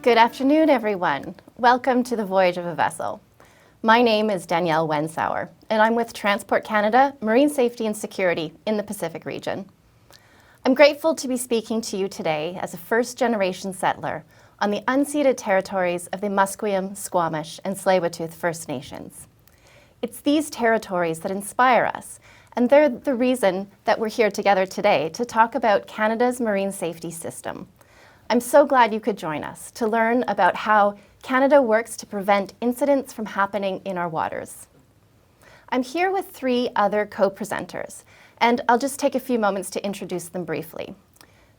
Good afternoon, everyone. Welcome to the Voyage of a Vessel. My name is Danielle Wensauer, and I'm with Transport Canada, Marine Safety and Security in the Pacific region. I'm grateful to be speaking to you today as a first-generation settler on the unceded territories of the Musqueam, Squamish, and Tsleil-Waututh First Nations. It's these territories that inspire us, and they're the reason that we're here together today to talk about Canada's marine safety system. I'm so glad you could join us to learn about how Canada works to prevent incidents from happening in our waters. I'm here with three other co-presenters, and I'll just take a few moments to introduce them briefly.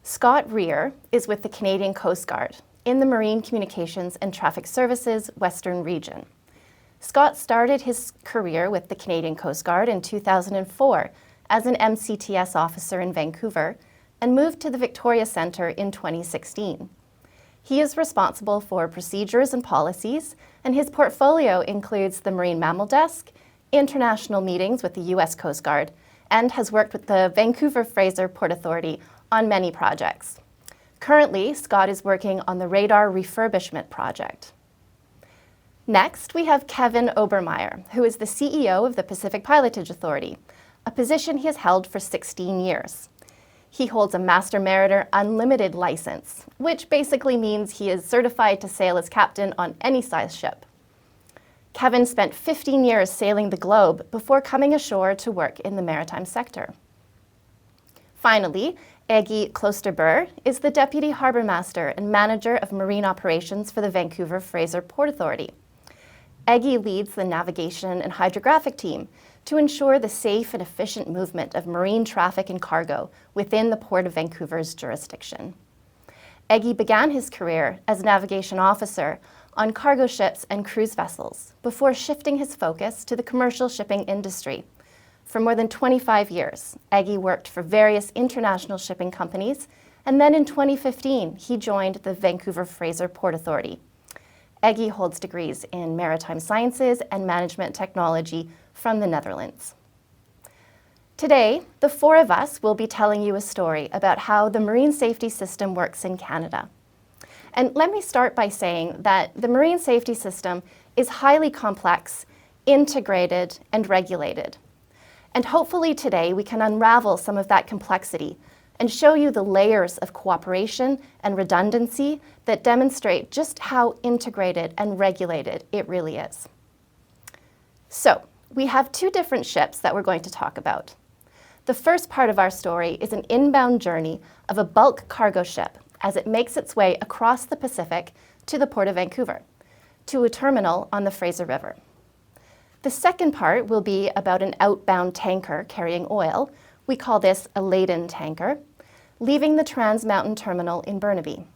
Scott Rear is with the Canadian Coast Guard in the Marine Communications and Traffic Services Western Region. Scott started his career with the Canadian Coast Guard in 2004 as an MCTS officer in Vancouver and moved to the Victoria Centre in 2016. He is responsible for procedures and policies, and his portfolio includes the Marine Mammal Desk, international meetings with the US Coast Guard, and has worked with the Vancouver-Fraser Port Authority on many projects. Currently, Scott is working on the radar refurbishment project. Next, we have Kevin Obermeyer, who is the CEO of the Pacific Pilotage Authority, a position he has held for 16 years. He holds a Master Mariner Unlimited license, which basically means he is certified to sail as captain on any size ship. Kevin spent 15 years sailing the globe before coming ashore to work in the maritime sector. Finally, Eggy Klosterberg is the Deputy Harbour Master and Manager of Marine Operations for the Vancouver-Fraser Port Authority. Eggy leads the navigation and hydrographic team to ensure the safe and efficient movement of marine traffic and cargo within the Port of Vancouver's jurisdiction. Eggy began his career as navigation officer on cargo ships and cruise vessels before shifting his focus to the commercial shipping industry. For more than 25 years, Eggy worked for various international shipping companies, and then in 2015, he joined the Vancouver-Fraser Port Authority. Eggy holds degrees in maritime sciences and management technology from the Netherlands. Today, the four of us will be telling you a story about how the marine safety system works in Canada. And let me start by saying that the marine safety system is highly complex, integrated, and regulated. And hopefully today we can unravel some of that complexity and show you the layers of cooperation and redundancy that demonstrate just how integrated and regulated it really is. So, we have two different ships that we're going to talk about. The first part of our story is an inbound journey of a bulk cargo ship as it makes its way across the Pacific to the Port of Vancouver, to a terminal on the Fraser River. The second part will be about an outbound tanker carrying oil. We call this a laden tanker, leaving the Trans Mountain Terminal in Burnaby.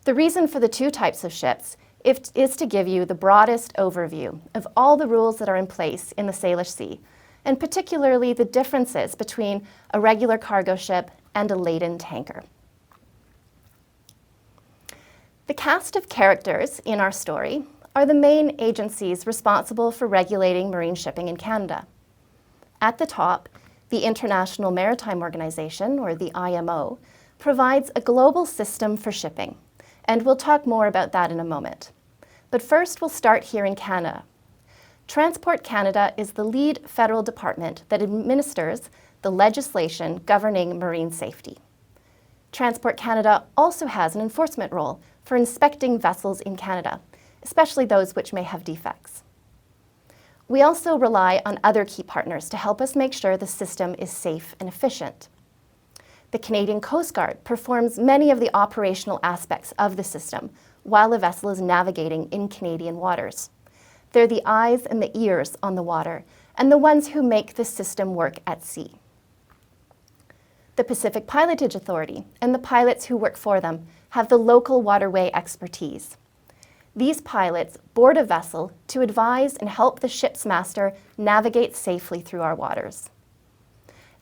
The reason for the two types of ships is to give you the broadest overview of all the rules that are in place in the Salish Sea, and particularly the differences between a regular cargo ship and a laden tanker. The cast of characters in our story are the main agencies responsible for regulating marine shipping in Canada. At the top, the International Maritime Organization, or the IMO, provides a global system for shipping, and we'll talk more about that in a moment. But first, we'll start here in Canada. Transport Canada is the lead federal department that administers the legislation governing marine safety. Transport Canada also has an enforcement role for inspecting vessels in Canada, especially those which may have defects. We also rely on other key partners to help us make sure the system is safe and efficient. The Canadian Coast Guard performs many of the operational aspects of the system while a vessel is navigating in Canadian waters. They're the eyes and the ears on the water, and the ones who make the system work at sea. The Pacific Pilotage Authority and the pilots who work for them have the local waterway expertise. These pilots board a vessel to advise and help the ship's master navigate safely through our waters.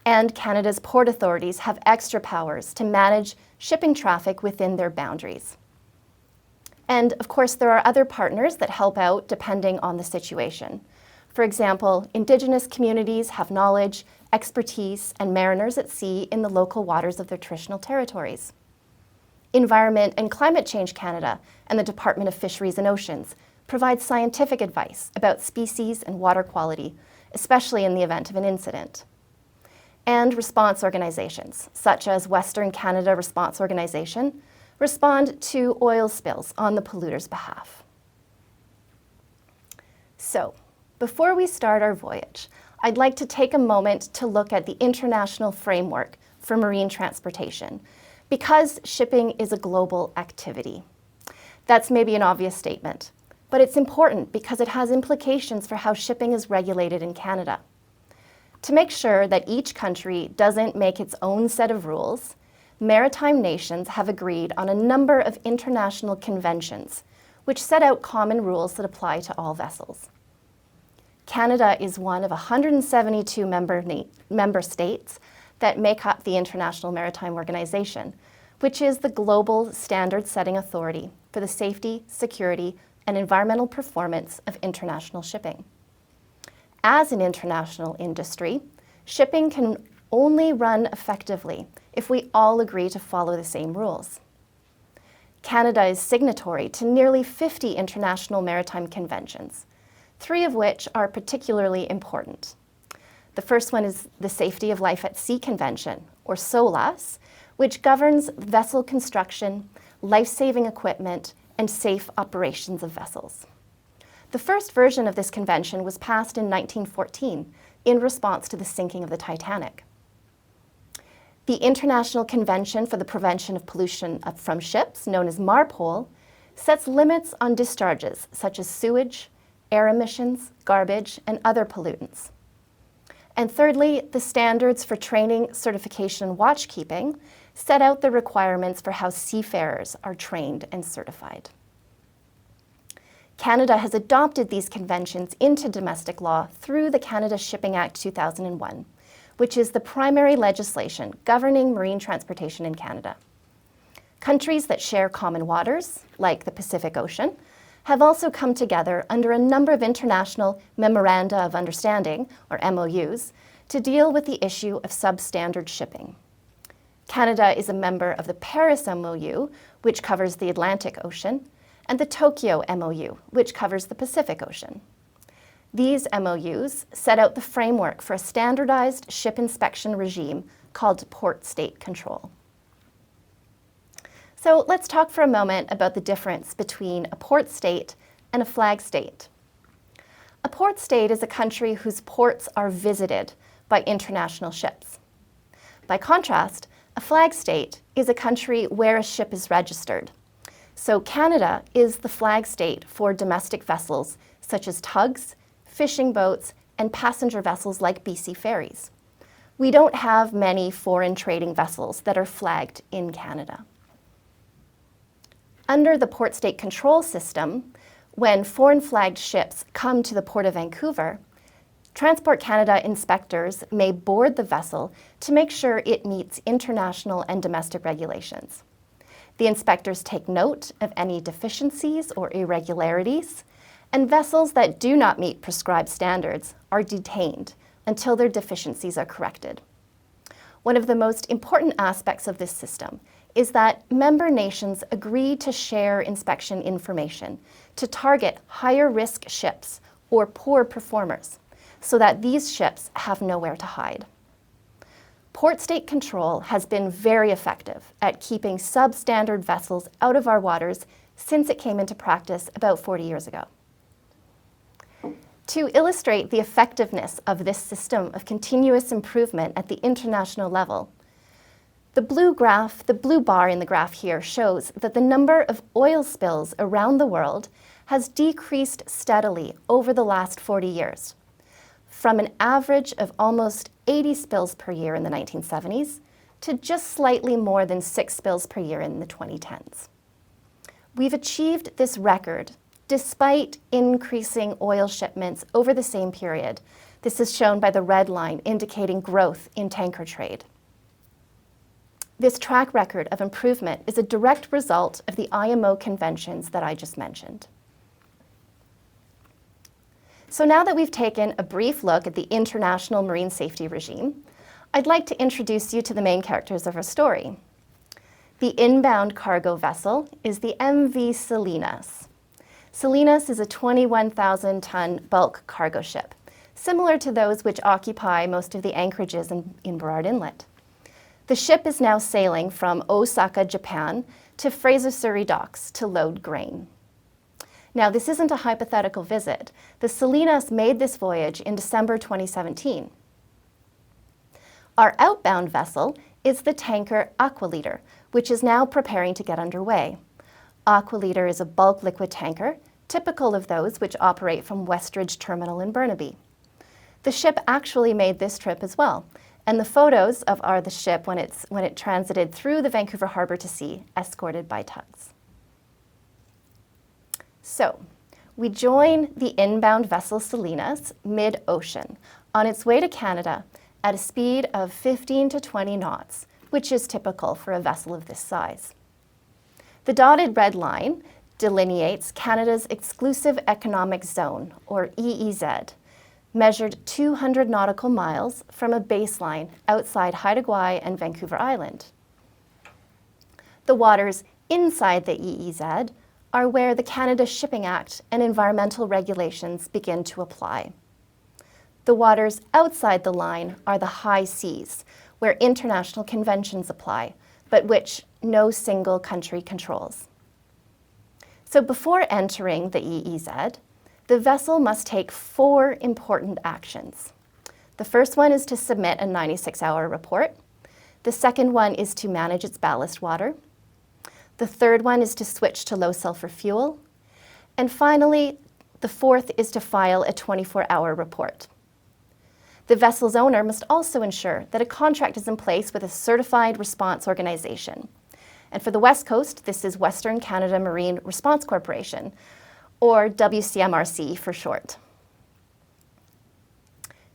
And Canada's port authorities have extra powers to manage shipping traffic within their boundaries. And of course, there are other partners that help out depending on the situation. For example, Indigenous communities have knowledge, expertise, and mariners at sea in the local waters of their traditional territories. Environment and Climate Change Canada and the Department of Fisheries and Oceans provide scientific advice about species and water quality, especially in the event of an incident. And response organizations, such as Western Canada Response Organization, respond to oil spills on the polluter's behalf. So, before we start our voyage, I'd like to take a moment to look at the international framework for marine transportation, because shipping is a global activity. That's maybe an obvious statement, but it's important because it has implications for how shipping is regulated in Canada. To make sure that each country doesn't make its own set of rules, maritime nations have agreed on a number of international conventions which set out common rules that apply to all vessels. Canada is one of 172 member states that make up the International Maritime Organization, which is the global standard-setting authority for the safety, security, and environmental performance of international shipping. As an international industry, shipping can only run effectively if we all agree to follow the same rules. Canada is signatory to nearly 50 international maritime conventions, 3 of which are particularly important. The first one is the Safety of Life at Sea Convention, or SOLAS, which governs vessel construction, life-saving equipment, and safe operations of vessels. The first version of this convention was passed in 1914 in response to the sinking of the Titanic. The International Convention for the Prevention of Pollution from Ships, known as MARPOL, sets limits on discharges such as sewage, air emissions, garbage, and other pollutants. And thirdly, the standards for training, certification, and watchkeeping set out the requirements for how seafarers are trained and certified. Canada has adopted these conventions into domestic law through the Canada Shipping Act 2001, which is the primary legislation governing marine transportation in Canada. Countries that share common waters, like the Pacific Ocean, have also come together under a number of international Memoranda of Understanding, or MOUs, to deal with the issue of substandard shipping. Canada is a member of the Paris MOU, which covers the Atlantic Ocean, and the Tokyo MOU, which covers the Pacific Ocean. These MOUs set out the framework for a standardized ship inspection regime called port state control. So let's talk for a moment about the difference between a port state and a flag state. A port state is a country whose ports are visited by international ships. By contrast, a flag state is a country where a ship is registered. So Canada is the flag state for domestic vessels such as tugs, fishing boats, and passenger vessels like BC ferries. We don't have many foreign trading vessels that are flagged in Canada. Under the port state control system, when foreign flagged ships come to the Port of Vancouver, Transport Canada inspectors may board the vessel to make sure it meets international and domestic regulations. The inspectors take note of any deficiencies or irregularities, and vessels that do not meet prescribed standards are detained until their deficiencies are corrected. One of the most important aspects of this system is that member nations agree to share inspection information to target higher risk ships or poor performers so that these ships have nowhere to hide. Port state control has been very effective at keeping substandard vessels out of our waters since it came into practice about 40 years ago. To illustrate the effectiveness of this system of continuous improvement at the international level, the blue bar in the graph here shows that the number of oil spills around the world has decreased steadily over the last 40 years, from an average of almost 80 spills per year in the 1970s to just slightly more than 6 spills per year in the 2010s. We've achieved this record despite increasing oil shipments over the same period. This is shown by the red line indicating growth in tanker trade. This track record of improvement is a direct result of the IMO conventions that I just mentioned. So now that we've taken a brief look at the international marine safety regime, I'd like to introduce you to the main characters of our story. The inbound cargo vessel is the MV Salinas. Salinas is a 21,000-ton bulk cargo ship, similar to those which occupy most of the anchorages in Burrard Inlet. The ship is now sailing from Osaka, Japan, to Fraser Surrey docks to load grain. Now, this isn't a hypothetical visit. The Salinas made this voyage in December 2017. Our outbound vessel is the tanker Aqualeader, which is now preparing to get underway. Aqualeader is a bulk liquid tanker, typical of those which operate from Westridge Terminal in Burnaby. The ship actually made this trip as well, and the photos are the ship when it transited through the Vancouver Harbour to sea, escorted by tugs. So, we join the inbound vessel Salinas mid-ocean on its way to Canada at a speed of 15 to 20 knots, which is typical for a vessel of this size. The dotted red line delineates Canada's exclusive economic zone, or EEZ, measured 200 nautical miles from a baseline outside Haida Gwaii and Vancouver Island. The waters inside the EEZ are where the Canada Shipping Act and environmental regulations begin to apply. The waters outside the line are the high seas, where international conventions apply, but which no single country controls. So before entering the EEZ, the vessel must take 4 important actions. The first one is to submit a 96-hour report. The second one is to manage its ballast water. The third one is to switch to low sulfur fuel. And finally, the fourth is to file a 24-hour report. The vessel's owner must also ensure that a contract is in place with a certified response organization. And for the West Coast, this is Western Canada Marine Response Corporation, or WCMRC for short.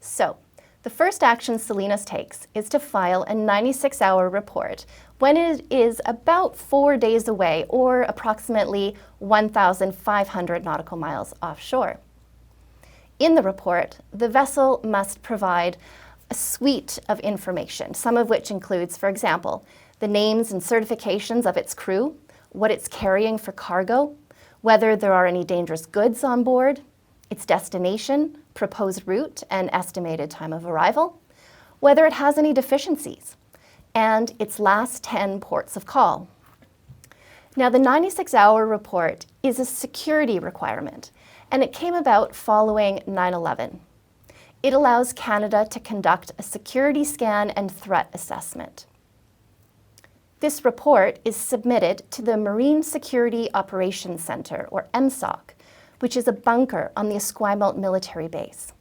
So, the first action Salinas takes is to file a 96-hour report when it is about 4 days away, or approximately 1,500 nautical miles offshore. In the report, the vessel must provide a suite of information, some of which includes, for example, the names and certifications of its crew, what it's carrying for cargo, whether there are any dangerous goods on board, its destination, proposed route, and estimated time of arrival, whether it has any deficiencies, and its last 10 ports of call. Now, the 96-hour report is a security requirement, and it came about following 9/11. It allows Canada to conduct a security scan and threat assessment. This report is submitted to the Marine Security Operations Center, or MSOC, which is a bunker on the Esquimalt military base.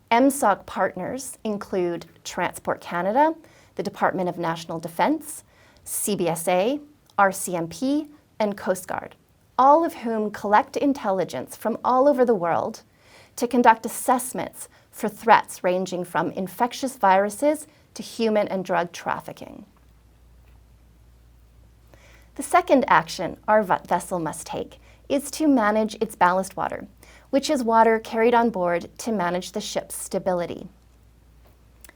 MSOC partners include Transport Canada, the Department of National Defence, CBSA, RCMP, and Coast Guard, all of whom collect intelligence from all over the world to conduct assessments for threats ranging from infectious viruses to human and drug trafficking. The second action our vessel must take is to manage its ballast water, which is water carried on board to manage the ship's stability.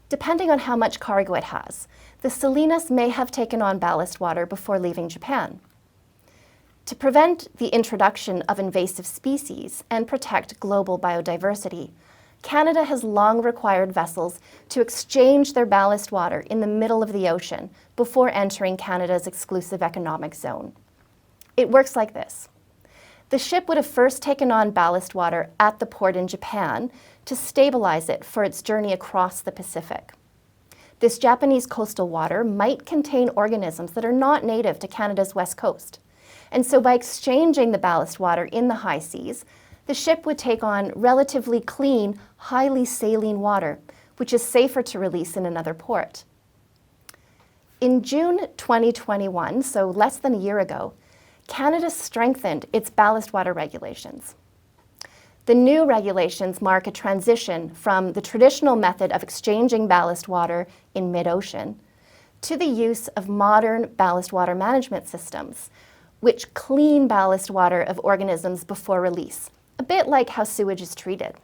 Depending on how much cargo it has, the Salinas may have taken on ballast water before leaving Japan. To prevent the introduction of invasive species and protect global biodiversity, Canada has long required vessels to exchange their ballast water in the middle of the ocean before entering Canada's exclusive economic zone. It works like this. The ship would have first taken on ballast water at the port in Japan to stabilize it for its journey across the Pacific. This Japanese coastal water might contain organisms that are not native to Canada's west coast. And so by exchanging the ballast water in the high seas, the ship would take on relatively clean, highly saline water, which is safer to release in another port. In June 2021, so less than a year ago, Canada strengthened its ballast water regulations. The new regulations mark a transition from the traditional method of exchanging ballast water in mid-ocean to the use of modern ballast water management systems, which clean ballast water of organisms before release, a bit like how sewage is treated.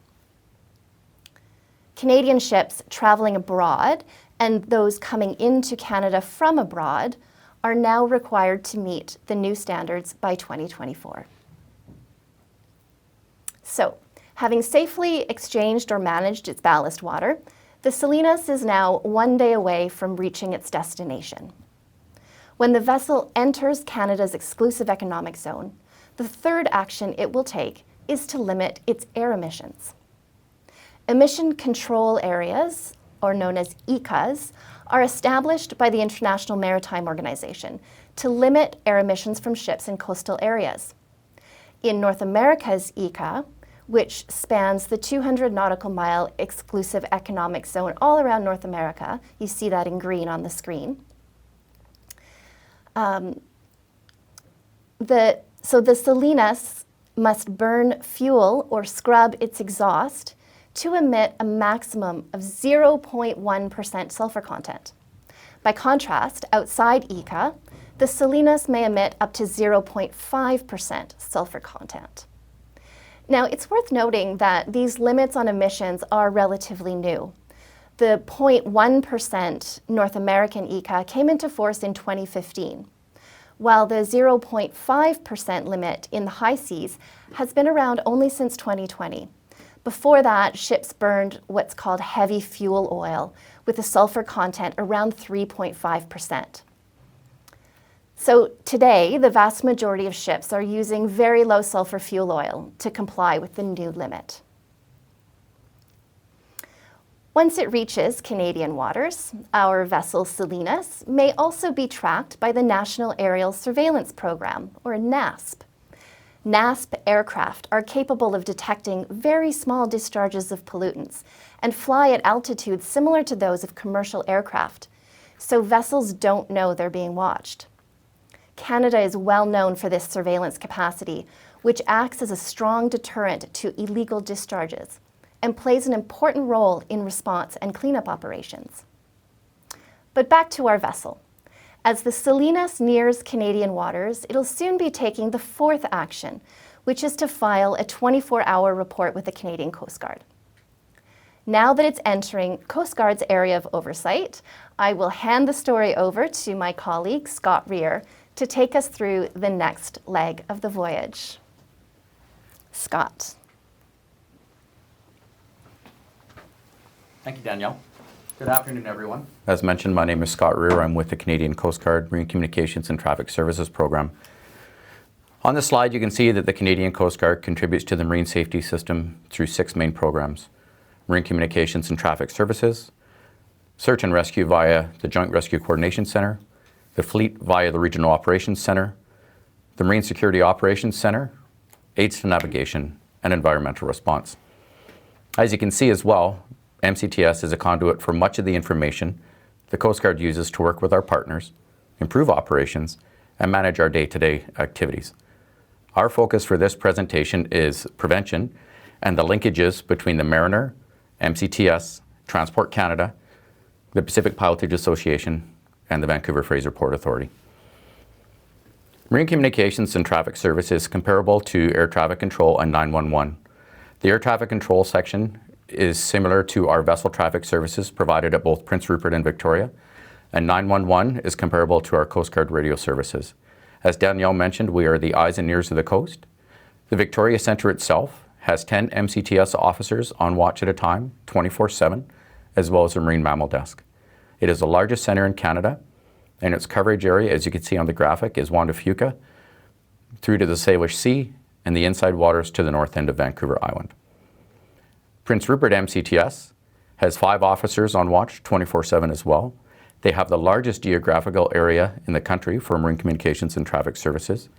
Canadian ships traveling abroad and those coming into Canada from abroad are now required to meet the new standards by 2024. So, having safely exchanged or managed its ballast water, the Salinas is now 1 day away from reaching its destination. When the vessel enters Canada's exclusive economic zone, the third action it will take is to limit its air emissions. Emission control areas, or known as ECAs, are established by the International Maritime Organization to limit air emissions from ships in coastal areas. In North America's ECA, which spans the 200 nautical mile exclusive economic zone all around North America, you see that in green on the screen. So the Salinas must burn fuel or scrub its exhaust to emit a maximum of 0.1% sulfur content. By contrast, outside ECA, the Salinas may emit up to 0.5% sulfur content. Now, it's worth noting that these limits on emissions are relatively new. The 0.1% North American ECA came into force in 2015, while the 0.5% limit in the high seas has been around only since 2020. Before that, ships burned what's called heavy fuel oil with a sulfur content around 3.5%. So today, the vast majority of ships are using very low sulfur fuel oil to comply with the new limit. Once it reaches Canadian waters, our vessel Salinas may also be tracked by the National Aerial Surveillance Program, or NASP. NASP aircraft are capable of detecting very small discharges of pollutants and fly at altitudes similar to those of commercial aircraft, so vessels don't know they're being watched. Canada is well known for this surveillance capacity, which acts as a strong deterrent to illegal discharges and plays an important role in response and cleanup operations. But back to our vessel. As the Salinas nears Canadian waters, it'll soon be taking the fourth action, which is to file a 24-hour report with the Canadian Coast Guard. Now that it's entering Coast Guard's area of oversight, I will hand the story over to my colleague, Scott Rear, to take us through the next leg of the voyage. Scott. Thank you, Danielle. Good afternoon, everyone. As mentioned, my name is Scott Rear. I'm with the Canadian Coast Guard Marine Communications and Traffic Services Program. On this slide, you can see that the Canadian Coast Guard contributes to the marine safety system through 6 main programs: Marine Communications and Traffic Services, Search and Rescue via the Joint Rescue Coordination Center, the Fleet via the Regional Operations Center, the Marine Security Operations Center, Aids to Navigation, and Environmental Response. As you can see as well, MCTS is a conduit for much of the information the Coast Guard uses to work with our partners, improve operations, and manage our day-to-day activities. Our focus for this presentation is prevention and the linkages between the Mariner, MCTS, Transport Canada, the Pacific Pilotage Association, and the Vancouver Fraser Port Authority. Marine Communications and Traffic Service is comparable to Air Traffic Control and 911. The Air Traffic Control section is similar to our vessel traffic services provided at both Prince Rupert and Victoria, and 911 is comparable to our Coast Guard radio services. As Danielle mentioned, we are the eyes and ears of the coast. The Victoria Centre itself has 10 MCTS officers on watch at a time, 24/7, as well as a marine mammal desk. It is the largest centre in Canada, and its coverage area, as you can see on the graphic, is Juan de Fuca through to the Salish Sea and the inside waters to the north end of Vancouver Island. Prince Rupert MCTS has 5 officers on watch 24/7 as well. They have the largest geographical area in the country for marine communications and traffic services,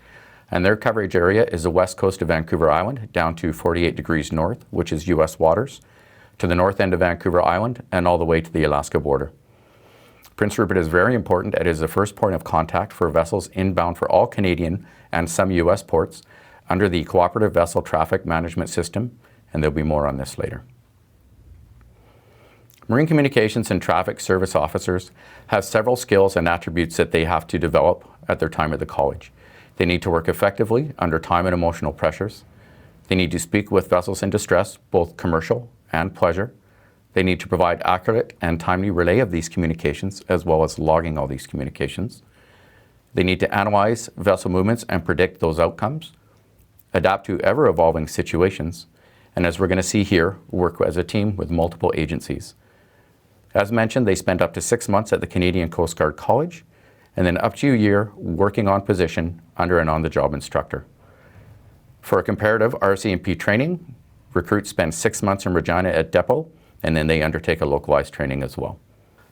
and their coverage area is the west coast of Vancouver Island down to 48 degrees north, which is US waters, to the north end of Vancouver Island and all the way to the Alaska border. Prince Rupert is very important. It is the first point of contact for vessels inbound for all Canadian and some US ports under the Cooperative Vessel Traffic Management System, and there'll be more on this later. Marine Communications and Traffic Service officers have several skills and attributes that they have to develop at their time at the college. They need to work effectively under time and emotional pressures. They need to speak with vessels in distress, both commercial and pleasure. They need to provide accurate and timely relay of these communications, as well as logging all these communications. They need to analyze vessel movements and predict those outcomes, adapt to ever-evolving situations, and as we're going to see here, work as a team with multiple agencies. As mentioned, they spend up to 6 months at the Canadian Coast Guard College, and then up to a year working on position under an on-the-job instructor. For a comparative RCMP training, recruits spend 6 months in Regina at depot, and then they undertake a localized training as well.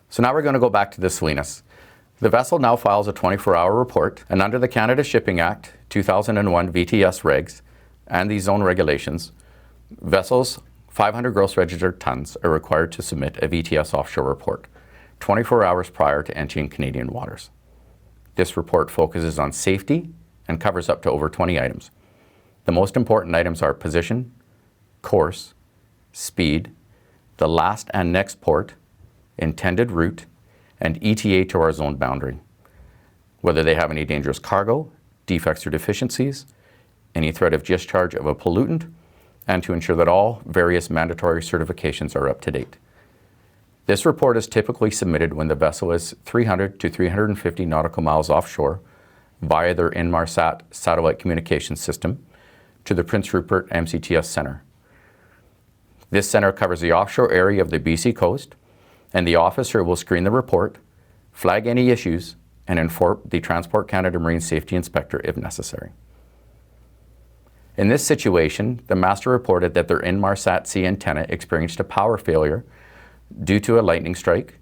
So now we're going to go back to the Salinas. The vessel now files a 24-hour report, and under the Canada Shipping Act 2001 VTS regs and the zone regulations, vessels 500 gross registered tons are required to submit a VTS offshore report 24 hours prior to entering Canadian waters. This report focuses on safety and covers up to over 20 items. The most important items are position, course, speed, the last and next port, intended route, and ETA to our zone boundary. Whether they have any dangerous cargo, defects or deficiencies, any threat of discharge of a pollutant, and to ensure that all various mandatory certifications are up to date. This report is typically submitted when the vessel is 300 to 350 nautical miles offshore via their Inmarsat satellite communications system to the Prince Rupert MCTS Centre. This centre covers the offshore area of the BC coast, and the officer will screen the report, flag any issues, and inform the Transport Canada Marine Safety Inspector if necessary. In this situation, the master reported that their Inmarsat C antenna experienced a power failure due to a lightning strike.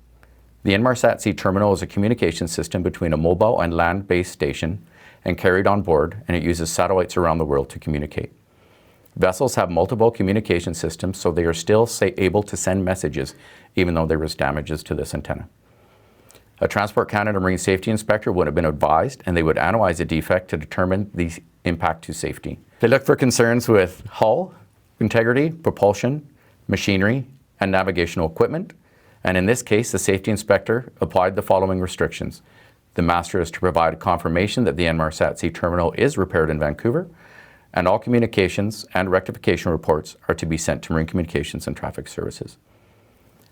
The Inmarsat C terminal is a communication system between a mobile and land-based station and carried on board, and it uses satellites around the world to communicate. Vessels have multiple communication systems, so they are still able to send messages even though there was damages to this antenna. A Transport Canada Marine Safety Inspector would have been advised, and they would analyze the defect to determine the impact to safety. They look for concerns with hull, integrity, propulsion, machinery, and navigational equipment. And in this case, the safety inspector applied the following restrictions. The master is to provide confirmation that the Inmarsat C terminal is repaired in Vancouver, and all communications and rectification reports are to be sent to Marine Communications and Traffic Services.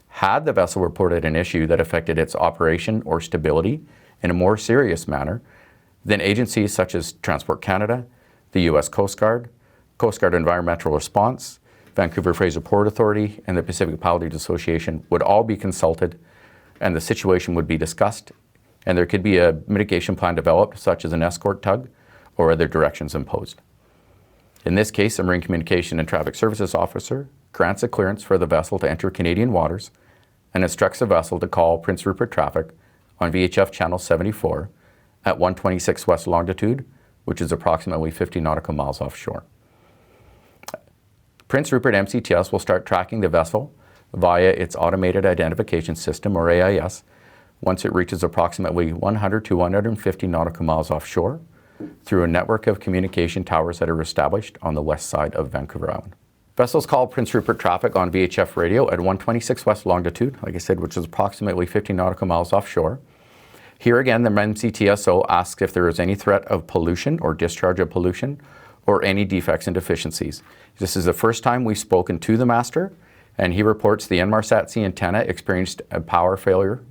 Had the vessel reported an issue that affected its operation or stability in a more serious manner, then agencies such as Transport Canada, the U.S. Coast Guard Environmental Response, Vancouver Fraser Port Authority, and the Pacific Pilotage Association would all be consulted, and the situation would be discussed, and there could be a mitigation plan developed, such as an escort tug or other directions imposed. In this case, a Marine Communication and Traffic Services officer grants a clearance for the vessel to enter Canadian waters and instructs the vessel to call Prince Rupert traffic on VHF Channel 74 at 126 west longitude, which is approximately 50 nautical miles offshore. Prince Rupert MCTS will start tracking the vessel via its Automated Identification System, or AIS, once it reaches approximately 100 to 150 nautical miles offshore through a network of communication towers that are established on the west side of Vancouver Island. Vessels call Prince Rupert traffic on VHF radio at 126 west longitude, like I said, which is approximately 50 nautical miles offshore. Here again, the MCTSO asks if there is any threat of pollution or discharge of pollution or any defects and deficiencies. This is the first time we've spoken to the master, and he reports the Inmarsat C antenna experienced a power failure,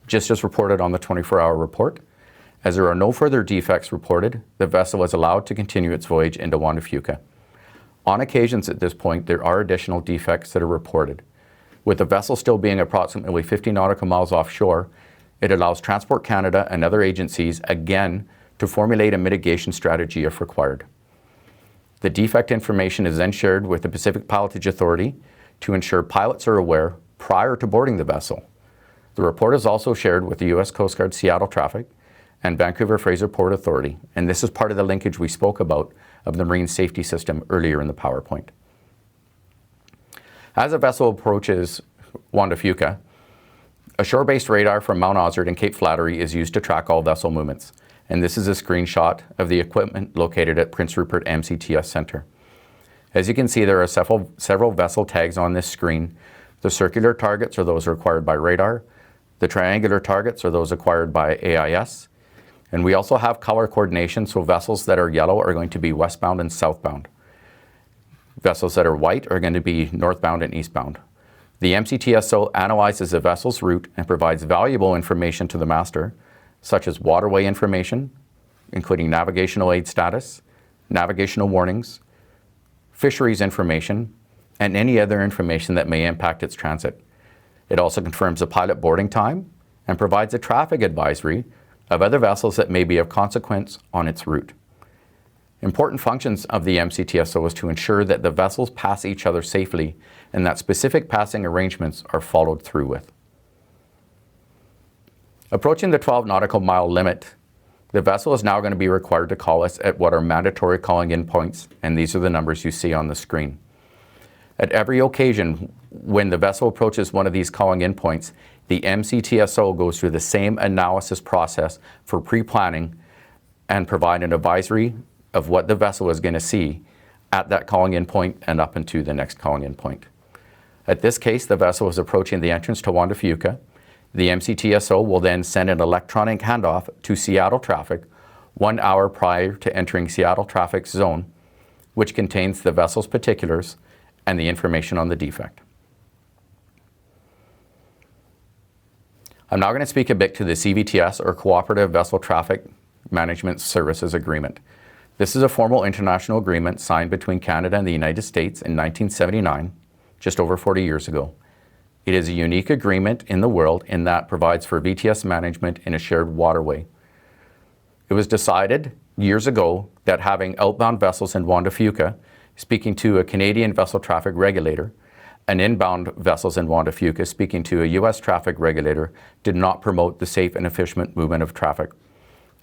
just as reported on the 24-hour report. As there are no further defects reported, the vessel is allowed to continue its voyage into Juan de Fuca. On occasions at this point, there are additional defects that are reported. With the vessel still being approximately 50 nautical miles offshore, it allows Transport Canada and other agencies, again, to formulate a mitigation strategy if required. The defect information is then shared with the Pacific Pilotage Authority to ensure pilots are aware prior to boarding the vessel. The report is also shared with the U.S. Coast Guard Seattle Traffic and Vancouver Fraser Port Authority, and this is part of the linkage we spoke about of the marine safety system earlier in the PowerPoint. As a vessel approaches Juan de Fuca, a shore-based radar from Mount Ozard and Cape Flattery is used to track all vessel movements, and this is a screenshot of the equipment located at Prince Rupert MCTS Centre. As you can see, there are several vessel tags on this screen. The circular targets are those required by radar. The triangular targets are those acquired by AIS. And we also have color coordination, so vessels that are yellow are going to be westbound and southbound. Vessels that are white are going to be northbound and eastbound. The MCTSO analyzes the vessel's route and provides valuable information to the master, such as waterway information, including navigational aid status, navigational warnings, fisheries information, and any other information that may impact its transit. It also confirms the pilot boarding time and provides a traffic advisory of other vessels that may be of consequence on its route. Important functions of the MCTSO is to ensure that the vessels pass each other safely and that specific passing arrangements are followed through with. Approaching the 12 nautical mile limit, the vessel is now going to be required to call us at what are mandatory calling in points, and these are the numbers you see on the screen. At every occasion when the vessel approaches one of these calling in points, the MCTSO goes through the same analysis process for pre-planning and provide an advisory of what the vessel is going to see at that calling in point and up into the next calling in point. At this case, the vessel is approaching the entrance to Juan de Fuca. The MCTSO will then send an electronic handoff to Seattle traffic 1 hour prior to entering Seattle traffic's zone, which contains the vessel's particulars and the information on the defect. I'm now going to speak a bit to the CVTS, or Cooperative Vessel Traffic Management Services Agreement. This is a formal international agreement signed between Canada and the United States in 1979, just over 40 years ago. It is a unique agreement in the world in that it provides for VTS management in a shared waterway. It was decided years ago that having outbound vessels in Juan de Fuca, speaking to a Canadian vessel traffic regulator, and inbound vessels in Juan de Fuca, speaking to a U.S. traffic regulator, did not promote the safe and efficient movement of traffic.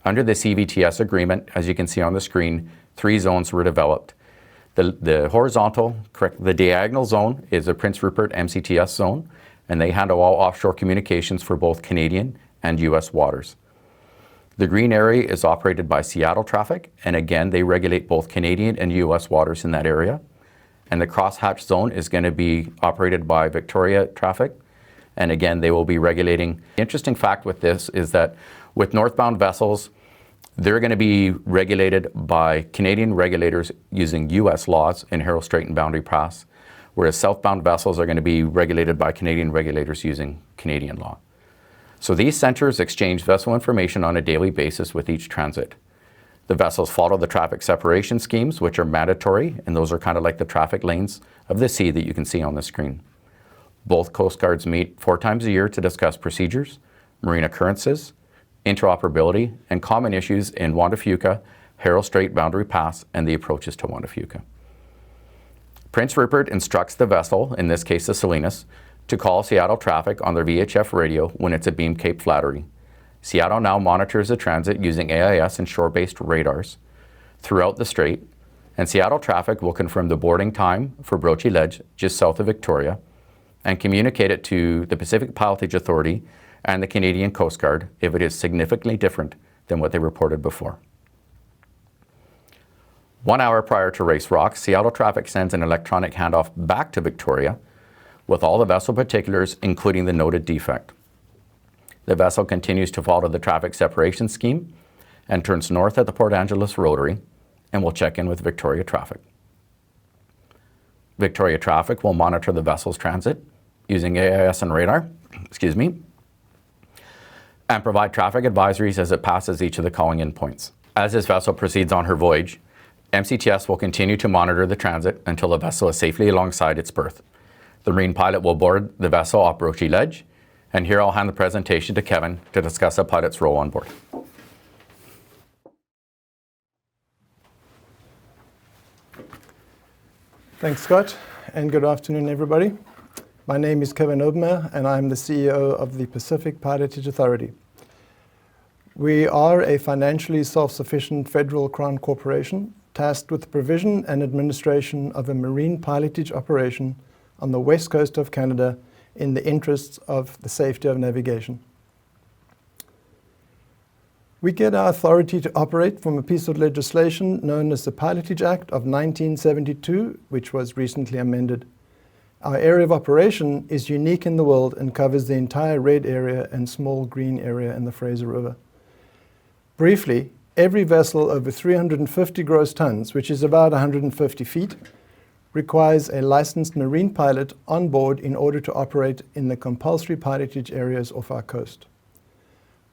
Under the CVTS agreement, as you can see on the screen, 3 zones were developed. The diagonal zone is a Prince Rupert MCTS zone, and they handle all offshore communications for both Canadian and U.S. waters. The green area is operated by Seattle traffic, and again, they regulate both Canadian and U.S. waters in that area. And the crosshatch zone is going to be operated by Victoria traffic, and again, they will be regulating. The interesting fact with this is that with northbound vessels, they're going to be regulated by Canadian regulators using U.S. laws in Harrow Strait and Boundary Pass, whereas southbound vessels are going to be regulated by Canadian regulators using Canadian law. So these centers exchange vessel information on a daily basis with each transit. The vessels follow the traffic separation schemes, which are mandatory, and those are kind of like the traffic lanes of the sea that you can see on the screen. Both Coast Guards meet 4 times a year to discuss procedures, marine occurrences, interoperability, and common issues in Juan de Fuca, Harrow Strait, Boundary Pass, and the approaches to Juan de Fuca. Prince Rupert instructs the vessel, in this case the Salinas, to call Seattle traffic on their VHF radio when it's abeam Cape Flattery. Seattle now monitors the transit using AIS and shore-based radars throughout the strait, and Seattle traffic will confirm the boarding time for Broachy Ledge, just south of Victoria, and communicate it to the Pacific Pilotage Authority and the Canadian Coast Guard if it is significantly different than what they reported before. 1 hour prior to Race Rock, Seattle traffic sends an electronic handoff back to Victoria with all the vessel particulars, including the noted defect. The vessel continues to follow the traffic separation scheme and turns north at the Port Angeles Rotary and will check in with Victoria Traffic. Victoria Traffic will monitor the vessel's transit using AIS and radar, and provide traffic advisories as it passes each of the calling in points. As this vessel proceeds on her voyage, MCTS will continue to monitor the transit until the vessel is safely alongside its berth. The Marine pilot will board the vessel off Broachy Ledge, and here I'll hand the presentation to Kevin to discuss a pilot's role on board. Thanks, Scott, and good afternoon, everybody. My name is Kevin Obermeyer, and I'm the CEO of the Pacific Pilotage Authority. We are a financially self-sufficient federal crown corporation tasked with the provision and administration of a marine pilotage operation on the west coast of Canada in the interests of the safety of navigation. We get our authority to operate from a piece of legislation known as the Pilotage Act of 1972, which was recently amended. Our area of operation is unique in the world and covers the entire red area and small green area in the Fraser River. Briefly, every vessel over 350 gross tons, which is about 150 feet, requires a licensed marine pilot on board in order to operate in the compulsory pilotage areas off our coast.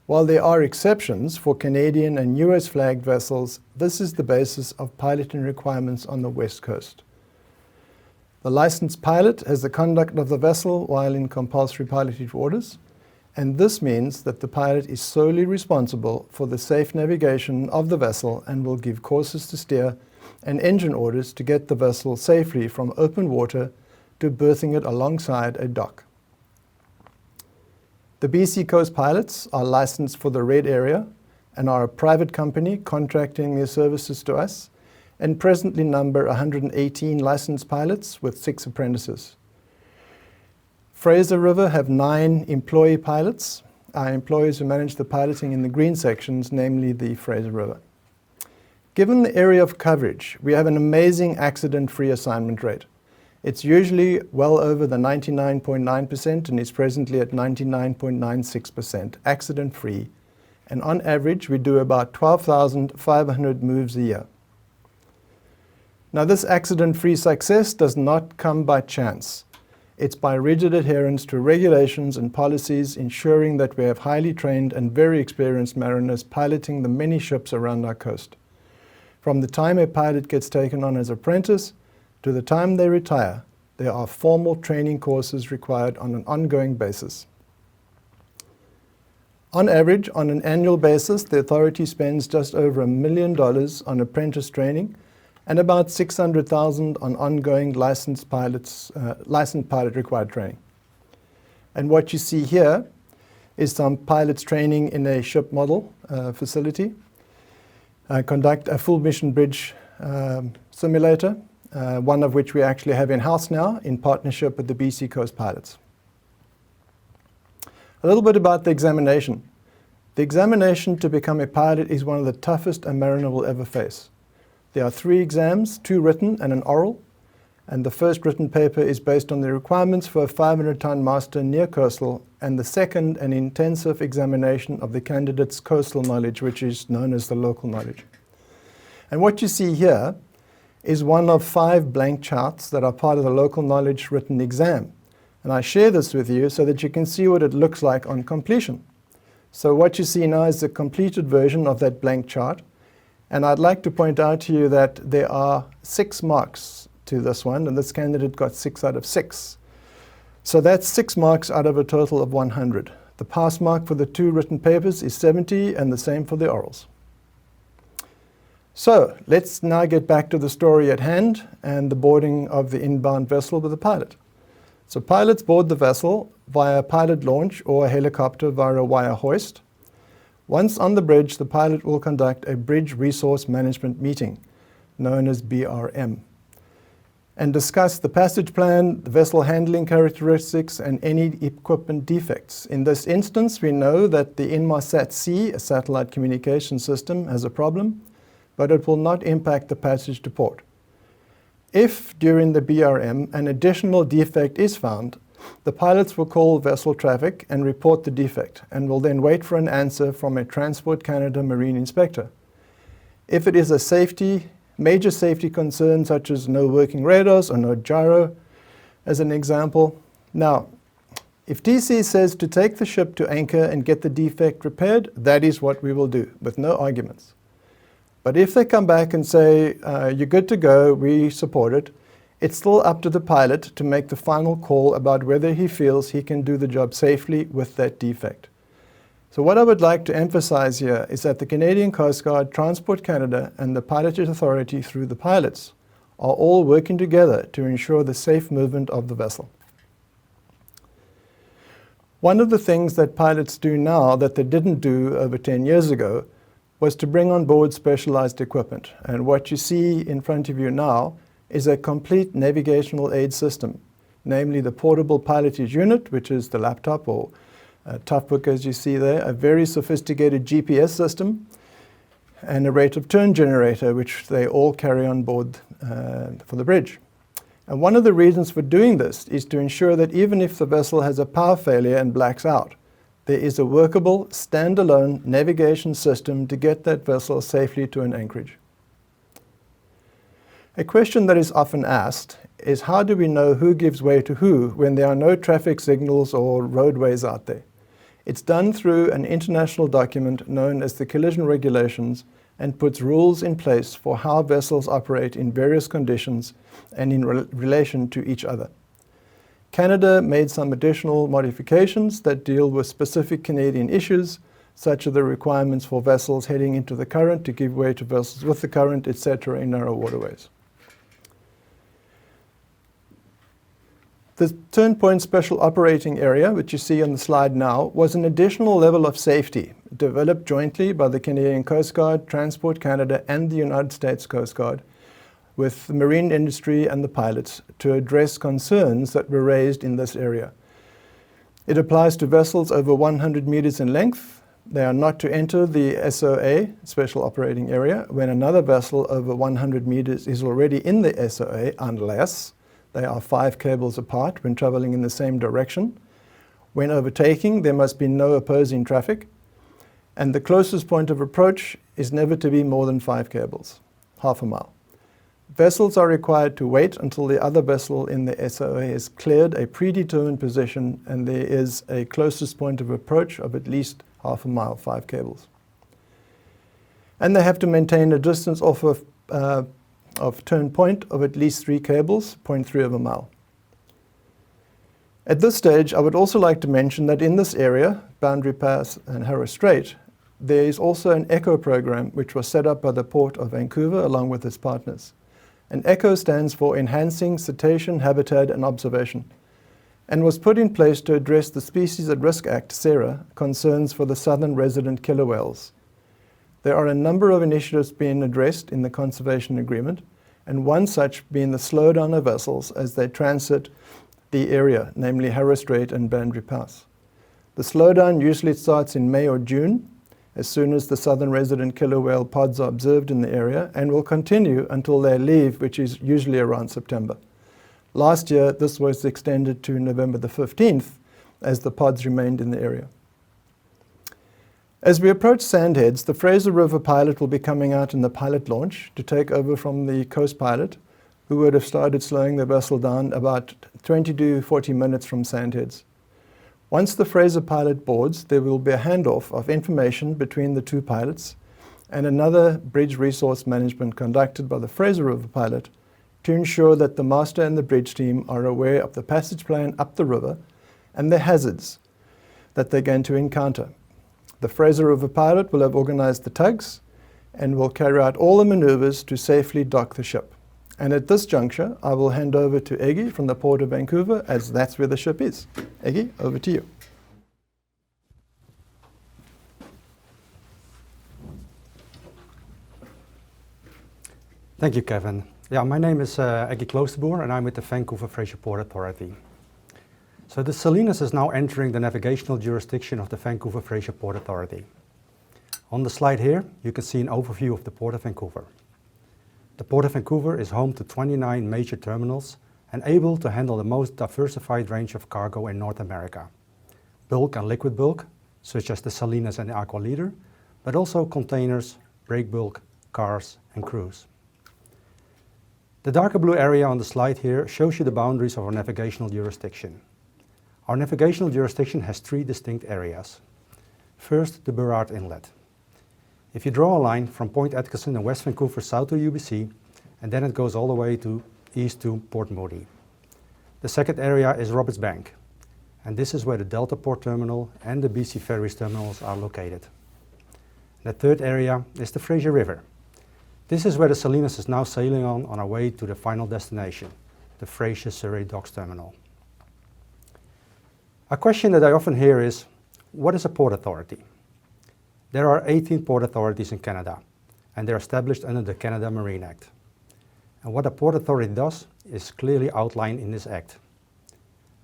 While there are exceptions for Canadian and US flagged vessels, this is the basis of piloting requirements on the West Coast. The licensed pilot has the conduct of the vessel while in compulsory pilotage orders, and this means that the pilot is solely responsible for the safe navigation of the vessel and will give courses to steer and engine orders to get the vessel safely from open water to berthing it alongside a dock. The BC Coast pilots are licensed for the red area and are a private company contracting their services to us, and presently number 118 licensed pilots with 6 apprentices. Fraser River have 9 employee pilots, our employees who manage the piloting in the green sections, namely the Fraser River. Given the area of coverage, we have an amazing accident-free assignment rate. It's usually well over the 99.9% and is presently at 99.96% accident-free, and on average we do about 12,500 moves a year. Now, this accident-free success does not come by chance. It's by rigid adherence to regulations and policies, ensuring that we have highly trained and very experienced mariners piloting the many ships around our coast. From the time a pilot gets taken on as apprentice to the time they retire, there are formal training courses required on an ongoing basis. On average, on an annual basis, the authority spends just over $1 million on apprentice training and about $600,000 on ongoing licensed pilot required training. And what you see here is some pilots training in a ship model facility, conduct a full mission bridge simulator, one of which we actually have in-house now in partnership with the BC Coast pilots. A little bit about the examination. The examination to become a pilot is one of the toughest a mariner will ever face. There are 3 exams, 2 written and an oral, and the first written paper is based on the requirements for a 500-ton master near coastal, and the second an intensive examination of the candidate's coastal knowledge, which is known as the local knowledge. And what you see here is one of 5 blank charts that are part of the local knowledge written exam. And I share this with you so that you can see what it looks like on completion. So what you see now is the completed version of that blank chart. And I'd like to point out to you that there are 6 marks to this one, and this candidate got 6 out of 6. So that's 6 marks out of a total of 100. The pass mark for the 2 written papers is 70, and the same for the orals. So let's now get back to the story at hand and the boarding of the inbound vessel with the pilot. So pilots board the vessel via a pilot launch or a helicopter via a wire hoist. Once on the bridge, the pilot will conduct a bridge resource management meeting, known as BRM, and discuss the passage plan, the vessel handling characteristics, and any equipment defects. In this instance, we know that the Inmarsat-C, a satellite communication system, has a problem, but it will not impact the passage to port. If, during the BRM, an additional defect is found, the pilots will call vessel traffic and report the defect, and will then wait for an answer from a Transport Canada marine inspector. If it is a major safety concern, such as no working radars or no gyro, as an example. Now, if TC says to take the ship to anchor and get the defect repaired, that is what we will do, with no arguments. But if they come back and say, you're good to go, we support it, it's still up to the pilot to make the final call about whether he feels he can do the job safely with that defect. So what I would like to emphasize here is that the Canadian Coast Guard, Transport Canada, and the Pilotage Authority through the pilots are all working together to ensure the safe movement of the vessel. One of the things that pilots do now that they didn't do over 10 years ago was to bring on board specialized equipment. And what you see in front of you now is a complete navigational aid system, namely the portable pilotage unit, which is the laptop or toughbook as you see there, a very sophisticated GPS system, and a rate of turn generator, which they all carry on board for the bridge. And one of the reasons for doing this is to ensure that even if the vessel has a power failure and blacks out, there is a workable, standalone navigation system to get that vessel safely to an anchorage. A question that is often asked is, how do we know who gives way to who when there are no traffic signals or roadways out there? It's done through an international document known as the Collision Regulations and puts rules in place for how vessels operate in various conditions and in relation to each other. Canada made some additional modifications that deal with specific Canadian issues, such as the requirements for vessels heading into the current to give way to vessels with the current, etc. in narrow waterways. The Turnpoint Special Operating Area, which you see on the slide now, was an additional level of safety developed jointly by the Canadian Coast Guard, Transport Canada, and the United States Coast Guard with the marine industry and the pilots to address concerns that were raised in this area. It applies to vessels over 100 meters in length. They are not to enter the SOA, Special Operating Area, when another vessel over 100 meters is already in the SOA, unless they are 5 cables apart when traveling in the same direction. When overtaking, there must be no opposing traffic. And the closest point of approach is never to be more than 5 cables, half a mile. Vessels are required to wait until the other vessel in the SOA has cleared a predetermined position and there is a closest point of approach of at least half a mile, 5 cables. And they have to maintain a distance off of turn point of at least 3 cables, 0.3 of a mile. At this stage, I would also like to mention that in this area, Boundary Pass and Harris Strait, there is also an ECHO program which was set up by the Port of Vancouver along with its partners. And ECHO stands for Enhancing Cetacean Habitat and Observation, and was put in place to address the Species at Risk Act, SARA, concerns for the southern resident killer whales. There are a number of initiatives being addressed in the Conservation Agreement, and one such being the slowdown of vessels as they transit the area, namely Harris Strait and Boundary Pass. The slowdown usually starts in May or June, as soon as the southern resident killer whale pods are observed in the area, and will continue until they leave, which is usually around September. Last year, this was extended to November the 15th, as the pods remained in the area. As we approach Sandheads, the Fraser River pilot will be coming out in the pilot launch to take over from the coast pilot, who would have started slowing the vessel down about 20 to 40 minutes from Sandheads. Once the Fraser pilot boards, there will be a handoff of information between the 2 pilots and another bridge resource management conducted by the Fraser River pilot to ensure that the master and the bridge team are aware of the passage plan up the river and the hazards that they're going to encounter. The Fraser River pilot will have organized the tugs and will carry out all the maneuvers to safely dock the ship. And at this juncture, I will hand over to Eggy from the Port of Vancouver, as that's where the ship is. Eggy, over to you. Thank you, Kevin. Yeah, my name is Eggy Kloosterboer, and I'm with the Vancouver Fraser Port Authority. So the Salinas is now entering the navigational jurisdiction of the Vancouver Fraser Port Authority. On the slide here, you can see an overview of the Port of Vancouver. The Port of Vancouver is home to 29 major terminals and able to handle the most diversified range of cargo in North America. Bulk and liquid bulk, such as the Salinas and the Aqua Leader, but also containers, break bulk, cars and cruise. The darker blue area on the slide here shows you the boundaries of our navigational jurisdiction. Our navigational jurisdiction has 3 distinct areas. First, the Burrard Inlet. If you draw a line from Point Atkinson in West Vancouver south to UBC, and then it goes all the way to east to Port Moody. The second area is Roberts Bank, and this is where the Delta Port Terminal and the BC Ferries terminals are located. The third area is the Fraser River. This is where the Salinas is now sailing on our way to the final destination, the Fraser Surrey Docks Terminal. A question that I often hear is, what is a port authority? There are 18 port authorities in Canada, and they're established under the Canada Marine Act. And what a port authority does is clearly outlined in this act.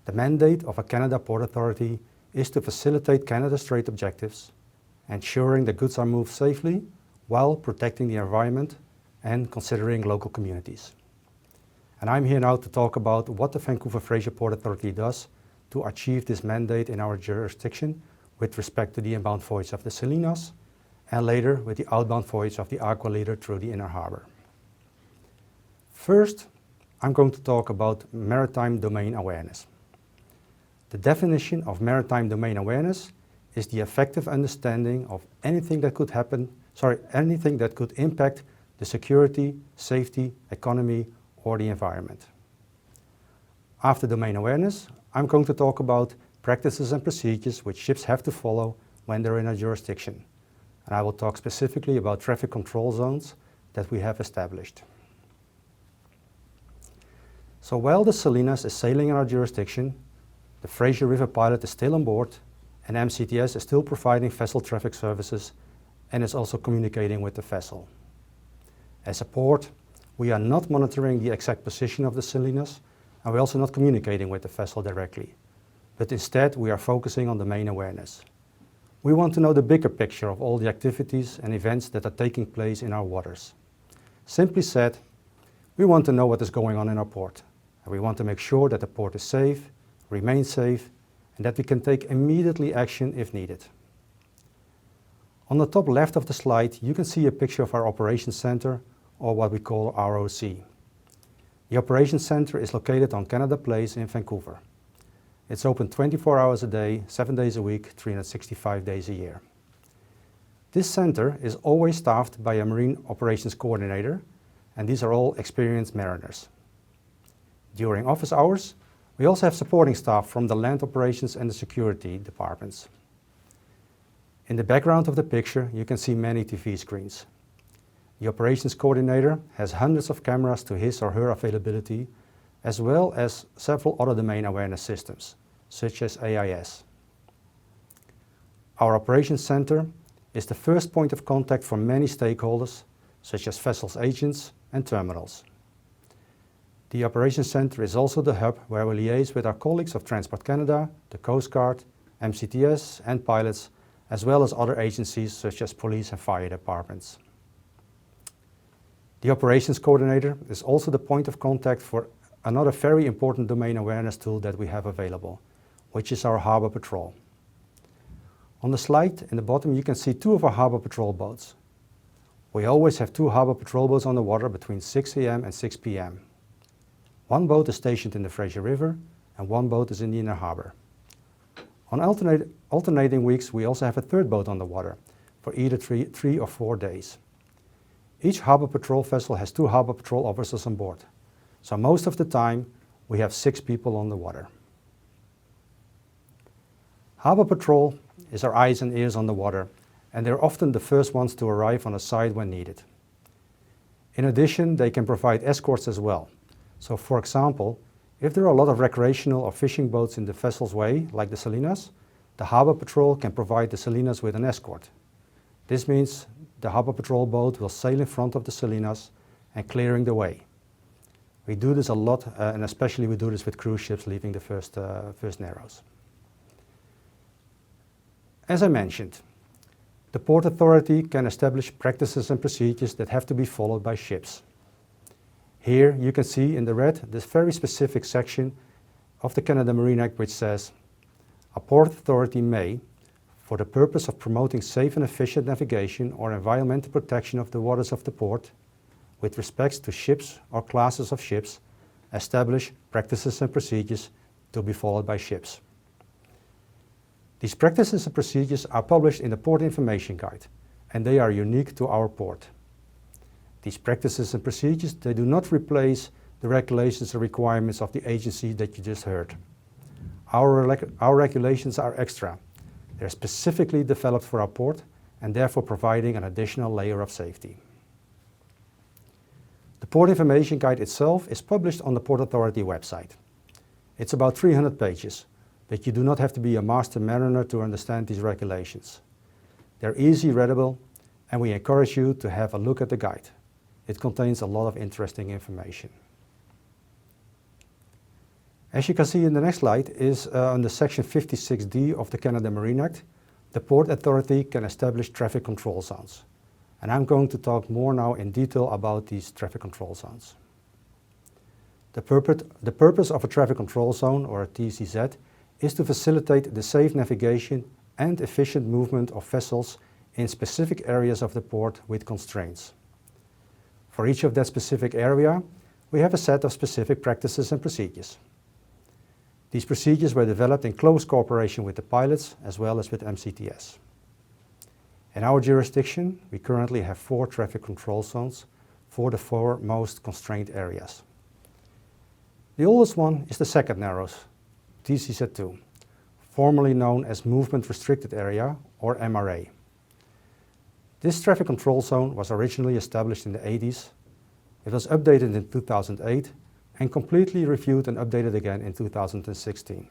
The mandate of a Canada Port Authority is to facilitate Canada's trade objectives, ensuring that goods are moved safely while protecting the environment and considering local communities. And I'm here now to talk about what the Vancouver Fraser Port Authority does to achieve this mandate in our jurisdiction with respect to the inbound voyage of the Salinas, and later with the outbound voyage of the Aqua Leader through the Inner Harbor. First, I'm going to talk about maritime domain awareness. The definition of maritime domain awareness is the effective understanding of anything that could impact the security, safety, economy, or the environment. After domain awareness, I'm going to talk about practices and procedures which ships have to follow when they're in a jurisdiction. And I will talk specifically about traffic control zones that we have established. So while the Salinas is sailing in our jurisdiction, the Fraser River pilot is still on board, and MCTS is still providing vessel traffic services and is also communicating with the vessel. As a port, we are not monitoring the exact position of the Salinas, and we're also not communicating with the vessel directly. But instead, we are focusing on domain awareness. We want to know the bigger picture of all the activities and events that are taking place in our waters. Simply said, we want to know what is going on in our port, and we want to make sure that the port is safe, remains safe, and that we can take immediately action if needed. On the top left of the slide, you can see a picture of our operations center, or what we call ROC. The operations center is located on Canada Place in Vancouver. It's open 24 hours a day, 7 days a week, 365 days a year. This center is always staffed by a marine operations coordinator, and these are all experienced mariners. During office hours, we also have supporting staff from the land operations and the security departments. In the background of the picture, you can see many TV screens. The operations coordinator has hundreds of cameras to his or her availability, as well as several other domain awareness systems, such as AIS. Our operations center is the first point of contact for many stakeholders, such as vessels agents and terminals. The operations center is also the hub where we liaise with our colleagues of Transport Canada, the Coast Guard, MCTS and pilots, as well as other agencies such as police and fire departments. The operations coordinator is also the point of contact for another very important domain awareness tool that we have available, which is our harbor patrol. On the slide in the bottom you can see two of our harbor patrol boats. We always have two harbor patrol boats on the water between 6 a.m. and 6 p.m. One boat is stationed in the Fraser River and one boat is in the inner harbor. On alternating weeks we also have a third boat on the water for either 3 or 4 days. Each harbor patrol vessel has 2 harbor patrol officers on board. So most of the time, we have 6 people on the water. Harbor patrol is our eyes and ears on the water, and they're often the first ones to arrive on a site when needed. In addition, they can provide escorts as well. So for example, if there are a lot of recreational or fishing boats in the vessel's way, like the Salinas, the harbor patrol can provide the Salinas with an escort. This means the harbor patrol boat will sail in front of the Salinas and clearing the way. We do this a lot, and especially we do this with cruise ships leaving the first Narrows. As I mentioned, the Port Authority can establish practices and procedures that have to be followed by ships. Here you can see in the red this very specific section of the Canada Marine Act which says, a Port Authority may, for the purpose of promoting safe and efficient navigation or environmental protection of the waters of the port, with respect to ships or classes of ships, establish practices and procedures to be followed by ships. These practices and procedures are published in the Port Information Guide, and they are unique to our port. These practices and procedures, they do not replace the regulations and requirements of the agency that you just heard. Our regulations are extra. They're specifically developed for our port and therefore providing an additional layer of safety. The Port Information Guide itself is published on the Port Authority website. It's about 300 pages, but you do not have to be a master mariner to understand these regulations. They're easy readable, and we encourage you to have a look at the guide. It contains a lot of interesting information. As you can see in the next slide is under Section 56D of the Canada Marine Act, the Port Authority can establish traffic control zones. And I'm going to talk more now in detail about these traffic control zones. The purpose of a traffic control zone, or a TCZ, is to facilitate the safe navigation and efficient movement of vessels in specific areas of the port with constraints. For each of that specific area, we have a set of specific practices and procedures. These procedures were developed in close cooperation with the pilots as well as with MCTS. In our jurisdiction, we currently have 4 traffic control zones for the 4 most constrained areas. The oldest one is the second Narrows, TCZ2, formerly known as Movement Restricted Area, or MRA. This traffic control zone was originally established in the 80s. It was updated in 2008 and completely reviewed and updated again in 2016.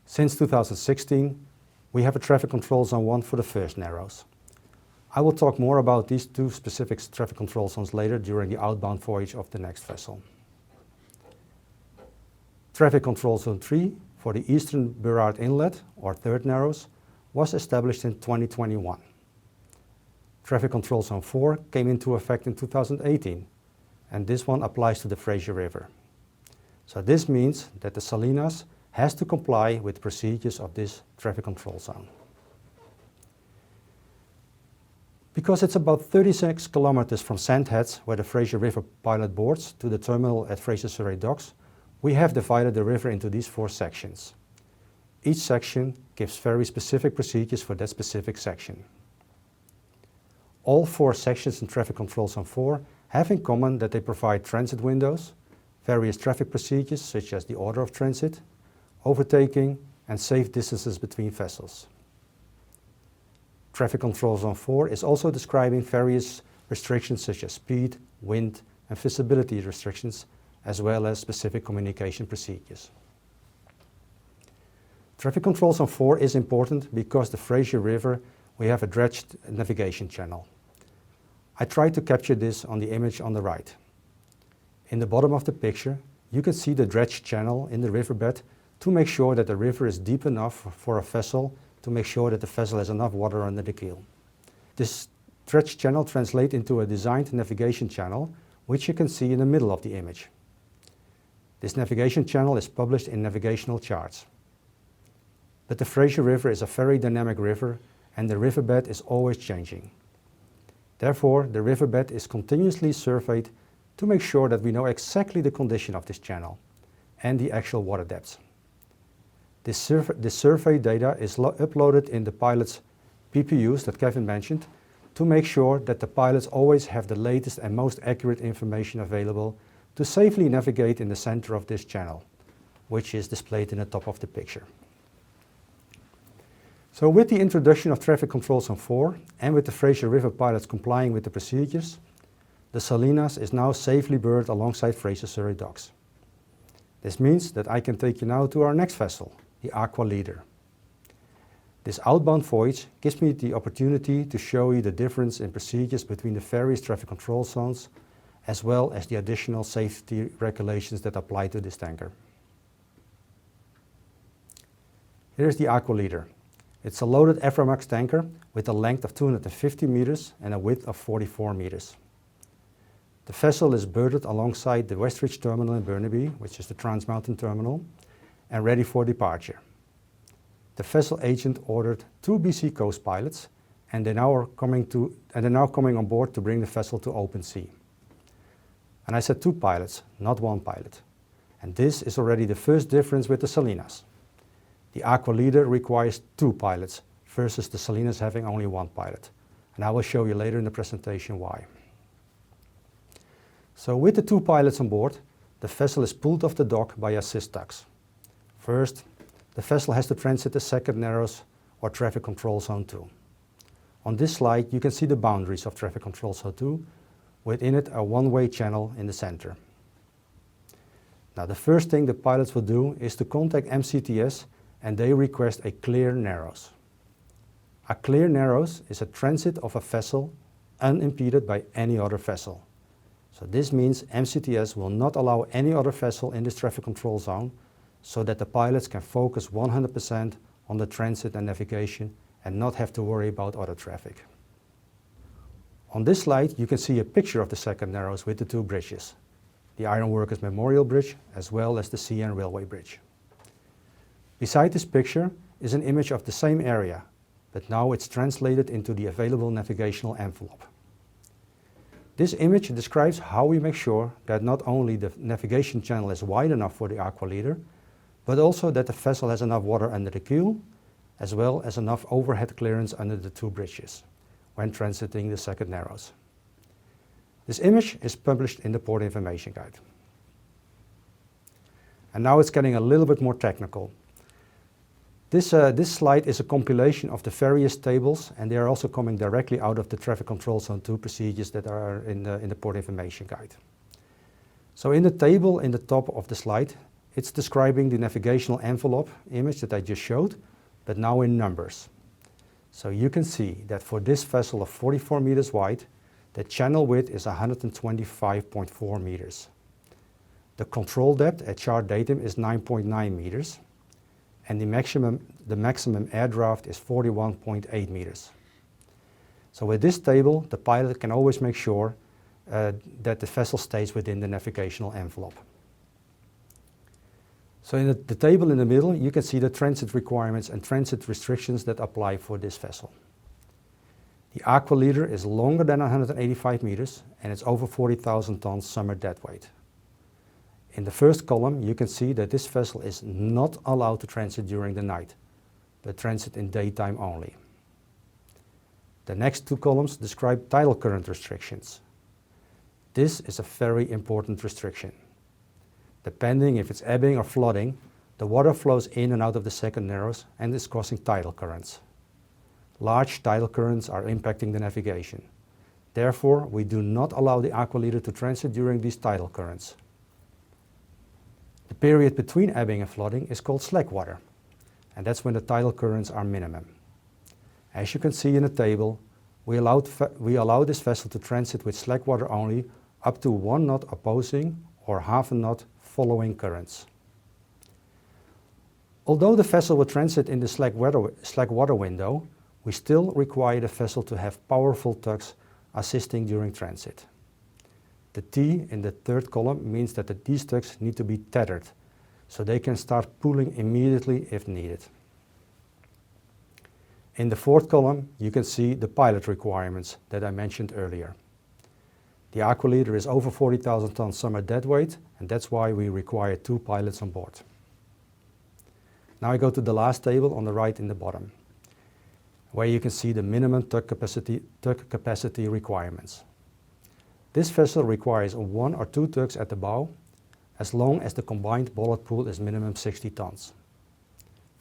Since 2016, we have a traffic control zone 1 for the first Narrows. I will talk more about these 2 specific traffic control zones later during the outbound voyage of the next vessel. Traffic control zone 3 for the Eastern Burrard Inlet, or third Narrows, was established in 2021. Traffic control zone 4 came into effect in 2018, and this one applies to the Fraser River. So this means that the Salinas has to comply with procedures of this traffic control zone. Because it's about 36 kilometers from Sandheads, where the Fraser River pilot boards, to the terminal at Fraser Surrey Docks, we have divided the river into these 4 sections. Each section gives very specific procedures for that specific section. All 4 sections in Traffic Control Zone 4 have in common that they provide transit windows, various traffic procedures such as the order of transit, overtaking, and safe distances between vessels. Traffic Control Zone 4 is also describing various restrictions such as speed, wind, and visibility restrictions, as well as specific communication procedures. Traffic Control Zone 4 is important because the Fraser River, we have a dredged navigation channel. I tried to capture this on the image on the right. In the bottom of the picture, you can see the dredged channel in the riverbed to make sure that the river is deep enough for a vessel, to make sure that the vessel has enough water under the keel. This dredged channel translates into a designed navigation channel, which you can see in the middle of the image. This navigation channel is published in navigational charts. But the Fraser River is a very dynamic river, and the riverbed is always changing. Therefore, the riverbed is continuously surveyed to make sure that we know exactly the condition of this channel and the actual water depths. This survey data is uploaded in the pilot's PPUs that Kevin mentioned to make sure that the pilots always have the latest and most accurate information available to safely navigate in the center of this channel, which is displayed in the top of the picture. So with the introduction of Traffic Control Zone 4 and with the Fraser River pilots complying with the procedures, the Salinas is now safely berthed alongside Fraser Surrey Docks. This means that I can take you now to our next vessel, the Aqua Leader. This outbound voyage gives me the opportunity to show you the difference in procedures between the various traffic control zones, as well as the additional safety regulations that apply to this tanker. Here's the Aqua Leader. It's a loaded Aframax tanker with a length of 250 meters and a width of 44 meters. The vessel is berthed alongside the Westridge Terminal in Burnaby, which is the Trans Mountain Terminal, and ready for departure. The vessel agent ordered 2 BC Coast pilots, and they're now coming on board to bring the vessel to open sea. And I said 2 pilots, not 1 pilot. And this is already the first difference with the Salinas. The Aqua Leader requires 2 pilots versus the Salinas having only 1 pilot. And I will show you later in the presentation why. So with the 2 pilots on board, the vessel is pulled off the dock by assist tugs. First, the vessel has to transit the second Narrows, or Traffic Control Zone 2. On this slide, you can see the boundaries of Traffic Control Zone 2, within it a one-way channel in the center. Now the first thing the pilots will do is to contact MCTS, and they request a clear Narrows. A clear Narrows is a transit of a vessel unimpeded by any other vessel. So this means MCTS will not allow any other vessel in this traffic control zone, so that the pilots can focus 100% on the transit and navigation and not have to worry about other traffic. On this slide, you can see a picture of the second Narrows with the 2 bridges, the Ironworkers Memorial Bridge as well as the CN Railway Bridge. Beside this picture is an image of the same area, but now it's translated into the available navigational envelope. This image describes how we make sure that not only the navigation channel is wide enough for the aqua leader, but also that the vessel has enough water under the keel, as well as enough overhead clearance under the two bridges when transiting the second narrows. This image is published in the Port Information Guide. And now it's getting a little bit more technical. This slide is a compilation of the various tables, and they are also coming directly out of the Traffic Control Zone 2 procedures that are in the Port Information Guide. So in the table in the top of the slide, it's describing the navigational envelope image that I just showed, but now in numbers. So you can see that for this vessel of 44 meters wide, the channel width is 125.4 meters. The control depth at chart datum is 9.9 meters, and the maximum air draft is 41.8 meters. So with this table, the pilot can always make sure that the vessel stays within the navigational envelope. So in the table in the middle, you can see the transit requirements and transit restrictions that apply for this vessel. The aqua leader is longer than 185 meters, and it's over 40,000 tons summer deadweight. In the first column, you can see that this vessel is not allowed to transit during the night, but transit in daytime only. The next two columns describe tidal current restrictions. This is a very important restriction. Depending if it's ebbing or flooding, the water flows in and out of the second narrows and is causing tidal currents. Large tidal currents are impacting the navigation. Therefore, we do not allow the aqua leader to transit during these tidal currents. The period between ebbing and flooding is called slack water, and that's when the tidal currents are minimum. As you can see in the table, we allow this vessel to transit with slack water only up to 1 knot opposing or half a knot following currents. Although the vessel will transit in the slack water window, we still require the vessel to have powerful tugs assisting during transit. The T in the third column means that these tugs need to be tethered, so they can start pulling immediately if needed. In the fourth column, you can see the pilot requirements that I mentioned earlier. The aqua leader is over 40,000 tons summer deadweight, and that's why we require 2 pilots on board. Now I go to the last table on the right in the bottom, where you can see the minimum tug capacity requirements. This vessel requires 1 or 2 tugs at the bow, as long as the combined bollard pull is minimum 60 tons.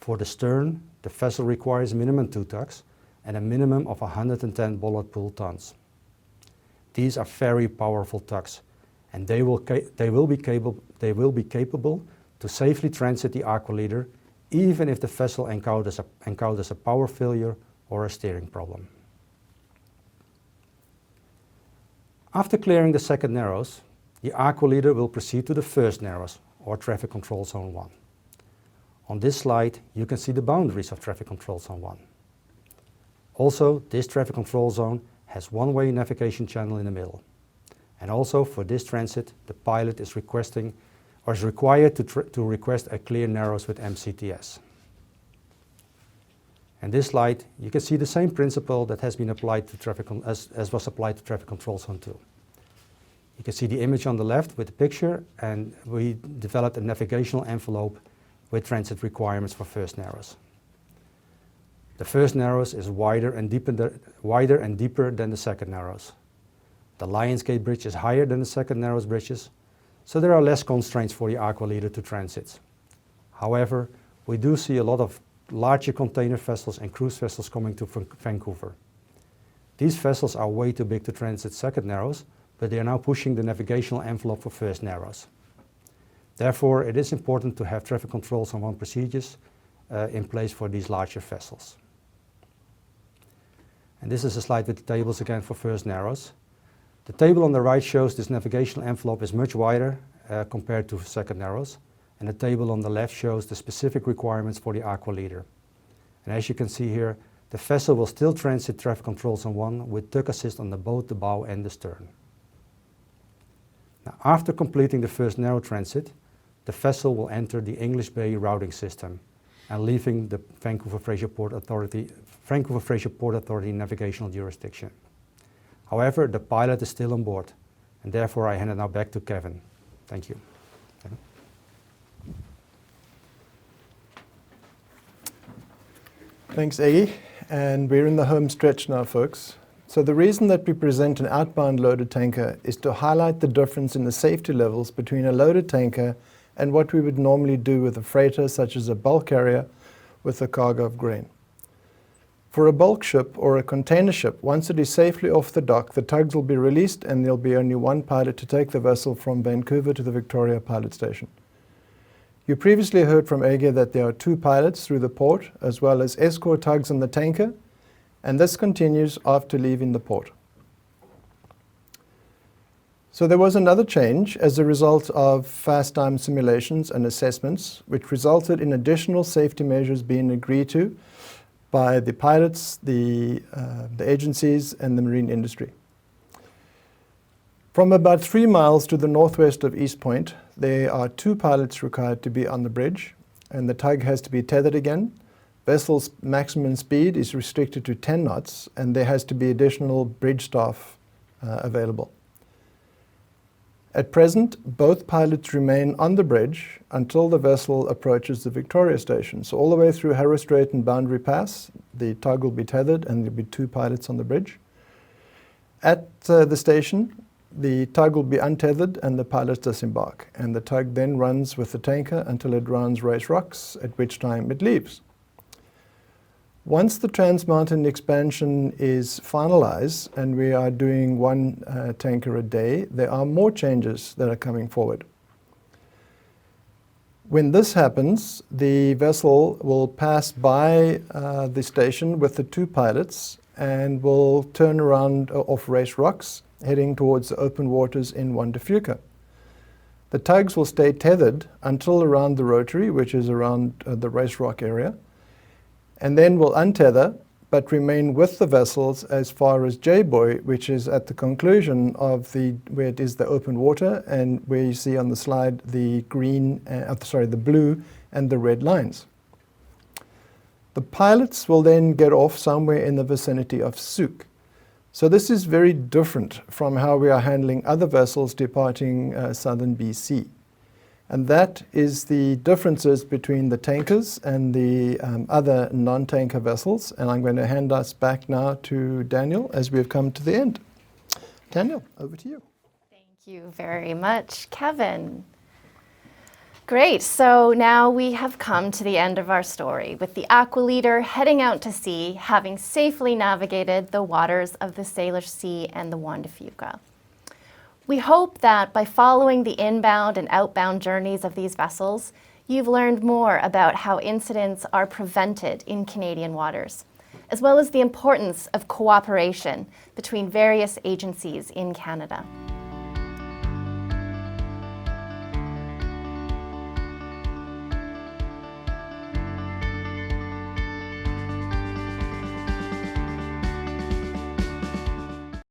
For the stern, the vessel requires minimum 2 tugs and a minimum of 110 bollard pull tons. These are very powerful tugs, and they will be capable to safely transit the aqua leader, even if the vessel encounters a power failure or a steering problem. After clearing the second narrows, the aqua leader will proceed to the first narrows, or Traffic Control Zone 1. On this slide, you can see the boundaries of Traffic Control Zone 1. Also, this Traffic Control Zone has one-way navigation channel in the middle. And also, for this transit, the pilot is required to request a clear narrows with MCTS. In this slide, you can see the same principle that has been applied to as was applied to Traffic Control Zone 2. You can see the image on the left with the picture, and we developed a navigational envelope with transit requirements for first narrows. The first narrows is wider and deeper than the second narrows. The Lionsgate Bridge is higher than the second narrows bridges, so there are less constraints for the aqua leader to transit. However, we do see a lot of larger container vessels and cruise vessels coming to Vancouver. These vessels are way too big to transit second narrows, but they are now pushing the navigational envelope for first narrows. Therefore, it is important to have Traffic Control Zone 1 procedures in place for these larger vessels. And this is a slide with the tables again for first narrows. The table on the right shows this navigational envelope is much wider compared to second narrows, and the table on the left shows the specific requirements for the aqua leader. And as you can see here, the vessel will still transit Traffic Control Zone 1 with tug assist on both the bow and the stern. Now, after completing the first narrow transit, the vessel will enter the English Bay routing system and leaving the Vancouver Fraser Port Authority navigational jurisdiction. However, the pilot is still on board, and therefore I hand it now back to Kevin. Thank you. Kevin? Thanks, Eggy. And we're in the home stretch now, folks. So the reason that we present an outbound loaded tanker is to highlight the difference in the safety levels between a loaded tanker and what we would normally do with a freighter, such as a bulk carrier with a cargo of grain. For a bulk ship or a container ship, once it is safely off the dock, the tugs will be released and there'll be only one pilot to take the vessel from Vancouver to the Victoria Pilot Station. You previously heard from Eggy that there are 2 pilots through the port, as well as escort tugs on the tanker, and this continues after leaving the port. So there was another change as a result of fast time simulations and assessments, which resulted in additional safety measures being agreed to by the pilots, the agencies, and the marine industry. From about 3 miles to the northwest of East Point, there are 2 pilots required to be on the bridge, and the tug has to be tethered again. Vessel's maximum speed is restricted to 10 knots, and there has to be additional bridge staff available. At present, both pilots remain on the bridge until the vessel approaches the Victoria Station. So all the way through Harrow Strait and Boundary Pass, the tug will be tethered and there'll be 2 pilots on the bridge. At the station, the tug will be untethered and the pilots disembark. And the tug then runs with the tanker until it rounds Race Rocks, at which time it leaves. Once the Trans Mountain expansion is finalized and we are doing 1 tanker a day, there are more changes that are coming forward. When this happens, the vessel will pass by the station with the 2 pilots and will turn around off Race Rocks, heading towards the open waters in Juan de Fuca. The tugs will stay tethered until around the rotary, which is around the Race Rock area, and then will untether, but remain with the vessels as far as J-Buoy, which is at the conclusion of where it is the open water, and where you see on the slide the the blue and the red lines. The pilots will then get off somewhere in the vicinity of Souk. So this is very different from how we are handling other vessels departing southern BC. And that is the differences between the tankers and the other non-tanker vessels. And I'm going to hand us back now to Daniel as we have come to the end. Daniel, over to you. Thank you very much, Kevin. Great, so now we have come to the end of our story, with the Aqualeader heading out to sea, having safely navigated the waters of the Salish Sea and the Juan de Fuca. We hope that by following the inbound and outbound journeys of these vessels, you've learned more about how incidents are prevented in Canadian waters, as well as the importance of cooperation between various agencies in Canada.